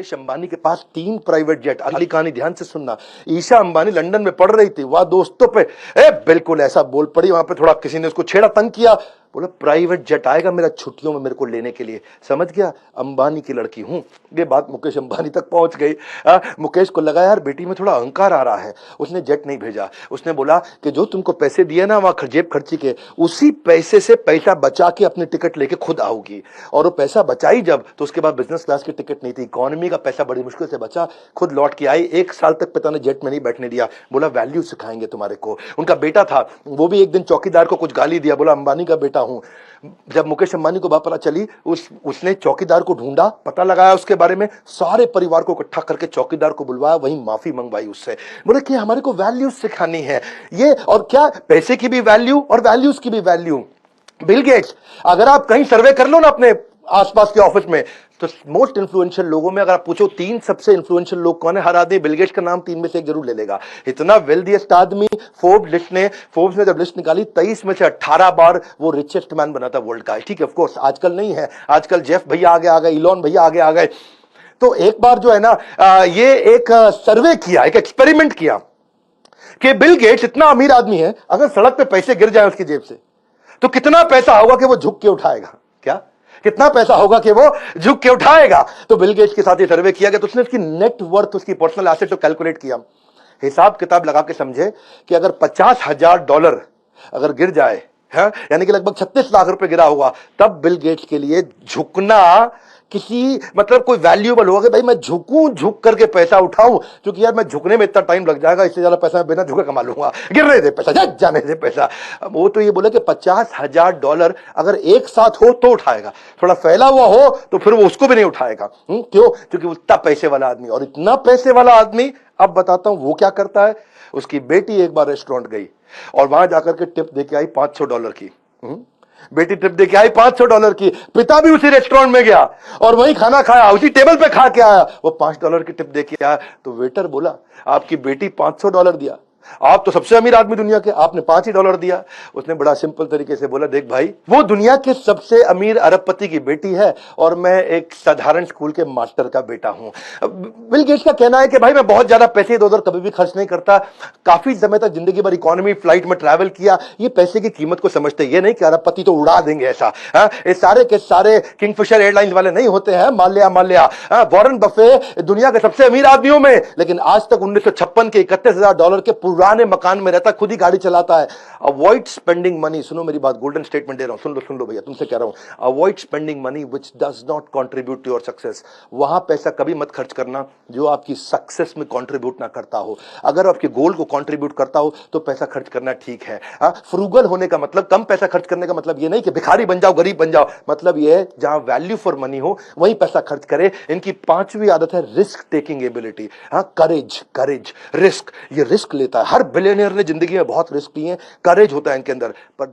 मुकेश अंबानी के पास 3 private jet. अगली कहानी ध्यान से सुनना। ईशा अंबानी लंदन में पढ़ रही थी, वह दोस्तों पे बिल्कुल ऐसा बोल पड़ी, वहां पे थोड़ा किसी ने उसको छेड़ा, तंग किया, बोला प्राइवेट जेट आएगा मेरा छुट्टियों में मेरे को लेने के लिए। समझ गया, अंबानी की लड़की हूं। ये बात मुकेश अंबानी तक पहुंच गई। मुकेश को लगा यार बेटी में थोड़ा अहंकार आ रहा है, उसने जेट नहीं भेजा। उसने बोला कि जो तुमको पैसे दिए ना वहां जेब खर्ची के, उसी पैसे से पैसा बचा के अपनी टिकट लेके खुद आओगी। और वो पैसा बचाई जब, तो उसके बाद बिजनेस क्लास की टिकट नहीं थी, इकोनॉमी का पैसा बड़ी मुश्किल से बचा, खुद लौट के आई। 1 साल तक पिता ने जेट में नहीं बैठने दिया, बोला वैल्यू सिखाएंगे तुम्हारे को। उनका बेटा था, वो भी एक दिन चौकीदार को कुछ गाली दिया, बोला अंबानी का बेटा हूं। जब मुकेश अंबानी को बात पता चली, उसने चौकीदार को ढूंढा, पता लगाया उसके बारे में, सारे परिवार को इकट्ठा करके चौकीदार को बुलवाया, वहीं माफी मंगवाई उससे। बोले कि हमारे को वैल्यू सिखानी है ये, और क्या पैसे की भी वैल्यू और वैल्यूज की भी वैल्यू। बिल गेट्स, अगर आप कहीं सर्वे कर लो ना अपने आसपास के ऑफिस में, तो मोस्ट इन्फ्लुएंशियल लोगों में अगर आप पूछो 3 सबसे इन्फ्लुएंशियल लोग कौन है, हर आदमी बिल गेट्स का नाम 3 में से एक जरूर ले लेगा। इतना वेल्दीएस्ट आदमी। फोर्ब्स ने जब लिस्ट निकाली, 23 में से 18 बार वो रिचेस्ट मैन बना था वर्ल्ड का। ठीक है, ऑफ कोर्स आजकल नहीं है, आजकल जेफ भैया आगे आ गए, इलॉन भैया आगे आ गए। तो एक बार जो है ना, ये एक सर्वे किया, एक एक्सपेरिमेंट किया कि बिल गेट्स इतना अमीर आदमी है, अगर सड़क पे पैसे गिर जाए उसकी जेब से, तो कितना पैसा होगा कि वो झुक के उठाएगा। क्या कितना पैसा होगा कि वो झुक के उठाएगा। तो बिल गेट्स के साथ ये सर्वे किया गया, तो उसने उसकी नेट वर्थ, उसकी पर्सनल एसेट को कैलकुलेट किया, हिसाब किताब लगा के समझे कि अगर $50,000 अगर गिर जाए, है यानी कि लगभग 36 लाख रुपए गिरा होगा, तब बिल गेट्स के लिए झुकना किसी मतलब कोई वैल्यूएबल होगा कि भाई मैं झुकूं, झुक करके पैसा उठाऊं, क्योंकि यार मैं झुकने में इतना टाइम लग जाएगा, इससे ज्यादा पैसा मैं बिना झुके कमा लूंगा, गिरने दे पैसा, जाने दे पैसा। वो तो ये बोले कि $50,000 अगर एक साथ हो तो उठाएगा, थोड़ा फैला हुआ हो तो फिर वो उसको भी नहीं उठाएगा। क्यों? क्योंकि उतना पैसे वाला आदमी, और इतना पैसे वाला आदमी, अब बताता हूं वो क्या करता है। उसकी बेटी एक बार रेस्टोरेंट गई और वहां जाकर के टिप देके आई $500 की। बेटी टिप देके आई $500 की, पिता भी उसी रेस्टोरेंट में गया और वहीं खाना खाया, उसी टेबल पे खा के आया, वो $5 की टिप देके आया। तो वेटर बोला आपकी बेटी $500 दिया, आप तो सबसे अमीर आदमी दुनिया के, आपने $5 ही दिया। उसने बड़ा सिंपल तरीके से बोला देख भाई, वो दुनिया के सबसे अमीर अरबपति की बेटी है और मैं एक साधारण स्कूल के मास्टर का बेटा हूं। बिल गेट्स का कहना है कि भाई मैं बहुत ज्यादा पैसे इधर उधर कभी भी खर्च नहीं करता, काफी समय तक जिंदगी भर इकोनॉमी फ्लाइट में ट्रैवल किया, ये पैसे की कीमत को समझते, ये नहीं कि अरबपति तो उड़ा देंगे ऐसा। ये सारे के सारे किंगफिशर एयरलाइंस वाले नहीं होते हैं, माल्या। वॉरेन बफे दुनिया के सबसे अमीर आदमियों में, लेकिन आज तक 1956 के $31,000 के पुराने मकान में रहता, खुद ही गाड़ी चलाता है। अवॉइड स्पेंडिंग मनी, सुनो मेरी बात, गोल्डन स्टेटमेंट दे रहा हूं, सुन लो भैया, तुमसे कह रहा हूं, avoid spending money which does not contribute to your success. वहां पैसा कभी मत खर्च करना जो आपकी सक्सेस में कंट्रीब्यूट ना करता हो। अगर आपके गोल को कंट्रीब्यूट करता हो तो पैसा खर्च करना ठीक है। फ्रूगल होने का मतलब, कम पैसा खर्च करने का मतलब ये नहीं कि भिखारी बन जाओ, गरीब बन जाओ, मतलब ये है जहां वैल्यू फॉर मनी हो वहीं पैसा खर्च करे। इनकी 5वीं आदत है रिस्क टेकिंग एबिलिटी। करेज, रिस्क, ये रिस्क लेता है। हर बिलियनियर ने जिंदगी में बहुत रिस्क लिए, करेज होता है इनके अंदर। पर